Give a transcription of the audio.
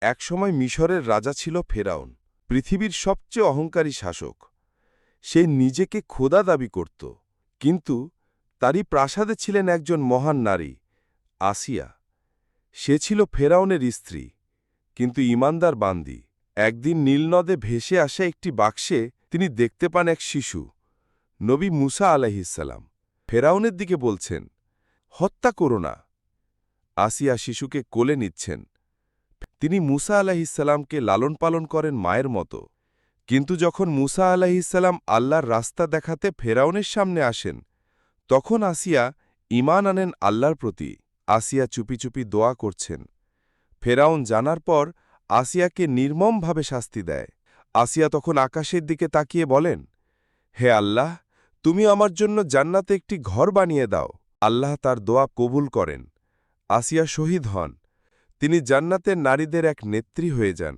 একসময় মিশরের রাজা ছিল ফেরাউন, পৃথিবীর সবচেয়ে অহংকারী শাসক। সে নিজেকে খোদা দাবি করত, কিন্তু তারই প্রাসাদে ছিলেন একজন মহান নারী, আসিয়া। সে ছিল ফেরাউনের স্ত্রী, কিন্তু ঈমানদার বান্দী। একদিন নীলনদে ভেসে আসা একটি বাক্সে তিনি দেখতে পান এক শিশু, নবী মুসা আলাইহিসসালাম। ফেরাউনের দিকে বলছেন, হত্যা করো না। আসিয়া শিশুকে কোলে নিচ্ছেন। তিনি মুসা আলাইহিসসালামকে লালন পালন করেন মায়ের মতো। কিন্তু যখন মুসা আলাইহিসসালাম আল্লাহর রাস্তা দেখাতে ফেরাউনের সামনে আসেন, তখন আসিয়া ঈমান আনেন আল্লাহর প্রতি। আসিয়া চুপি চুপি দোয়া করছেন। ফেরাউন জানার পর আসিয়াকে নির্মমভাবে শাস্তি দেয়। আসিয়া তখন আকাশের দিকে তাকিয়ে বলেন, হে আল্লাহ, তুমি আমার জন্য জান্নাতে একটি ঘর বানিয়ে দাও। আল্লাহ তার দোয়া কবুল করেন। আসিয়া শহীদ হন। তিনি জান্নাতের নারীদের এক নেত্রী হয়ে যান।